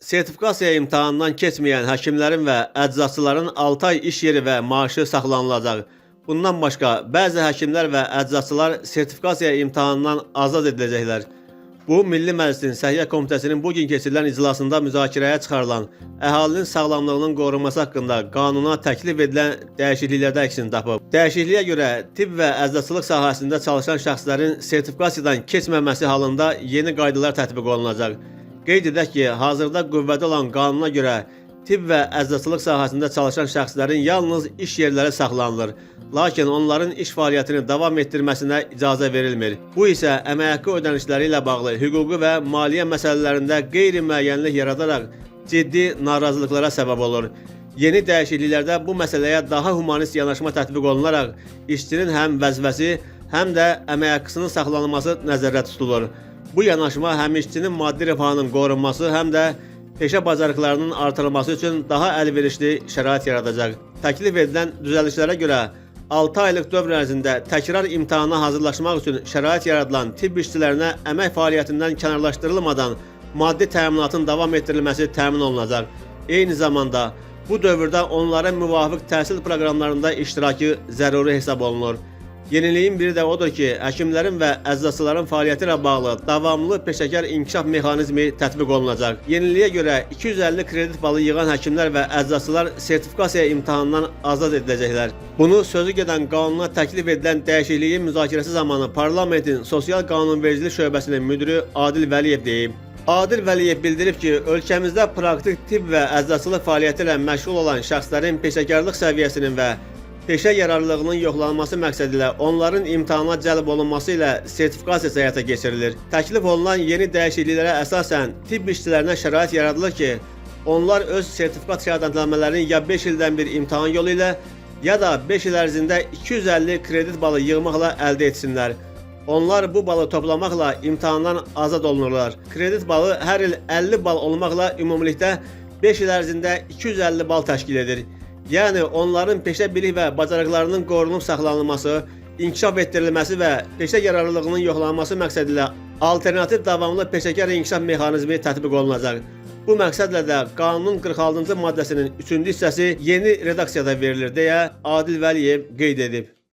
sertifikasiya imtahanından keçməyən həkimlərin və əczaçıların 6 ay iş yeri və maaşı saxlanılacaq. Bundan başqa, bəzi həkimlər və əczaçılar sertifikasiya imtahanından azad ediləcəklər. Bu, Milli Məclisin Səhiyyə Komitəsinin bugün keçirilən iclasında müzakirəyə çıxarılan əhalinin sağlamlığının qorunması haqqında qanuna təklif edilən dəyişikliklərdə əksini tapıb. Dəyişikliyə görə tibb və əczaçılıq sahəsində çalışan şəxslərin sertifikasiyadan keçməməsi halında yeni qaydalar tətbiq olunacaq. Qeyd edək ki, hazırda qüvvədə olan qanuna görə tibb və əczaçılıq sahəsində çalışan şəxslərin yalnız iş yerləri saxlanılır, lakin onların iş fəaliyyətini davam etdirməsinə icazə verilmir. Bu isə əmək haqqı ödənişləri ilə bağlı hüquqi və maliyyə məsələlərində qeyri-müəyyənlik yaradaraq ciddi narazılıqlara səbəb olur. Yeni dəyişikliklərdə bu məsələyə daha humanist yanaşma tətbiq olunaraq işçinin həm vəzifəsi, həm də əmək haqqısının saxlanılması nəzərdə tutulur. Bu yanaşma həm işçinin maddi rifahının qorunması, həm də peşə bacarıqlarının artırılması üçün daha əlverişli şərait yaradacaq. Təklif edilən düzəlişlərə görə 6 aylıq dövr ərzində təkrar imtahana hazırlaşmaq üçün şərait yaradılan tibb işçilərinə əmək fəaliyyətindən kənarlaşdırılmadan maddi təminatın davam etdirilməsi təmin olunacaq. Eyni zamanda bu dövrdə onların müvafiq təhsil proqramlarında iştirakı zəruri hesab olunur. Yeniliyin biri də odur ki, həkimlərin və əczaçıların fəaliyyəti ilə bağlı davamlı peşəkar inkişaf mexanizmi tətbiq olunacaq. Yeniliyə görə 250 kredit balı yığan həkimlər və əczaçılar sertifikasiya imtahanından azad ediləcəklər. Bunu sözü gedən qanuna təklif edilən dəyişikliyin müzakirəsi zamanı Parlamentin Sosial Qanunvericilik şöbəsinin müdiri Adil Vəliyev deyib. Adil Vəliyev bildirib ki, ölkəmizdə praktik tibb və əczaçılıq fəaliyyəti ilə məşğul olan şəxslərin peşəkarlıq səviyyəsinin və peşə yararlılığının yoxlanılması məqsədilə onların imtahana cəlb olunması ilə sertifikasiya həyata keçirilir. Təklif olunan yeni dəyişikliklərə əsasən tibb işçilərinə şərait yaradılır ki, onlar öz sertifikat şəhadətnamələrini ya 5 ildən bir imtahan yolu ilə, ya da 5 il ərzində 250 kredit balı yığmaqla əldə etsinlər. Onlar bu balı toplamaqla imtahandan azad olunurlar. Kredit balı hər il 50 bal olmaqla ümumilikdə 5 il ərzində 250 bal təşkil edir. Yəni onların peşə bilik və bacarıqlarının qorunub saxlanılması, inkişaf etdirilməsi və peşə yararlılığının yoxlanılması məqsədilə alternativ davamlı peşəkar inkişaf mexanizmi tətbiq olunacaq. Bu məqsədlə də qanunun 46-cı maddəsinin 3-cü hissəsi yeni redaksiyada verilir deyə Adil Vəliyev qeyd edib.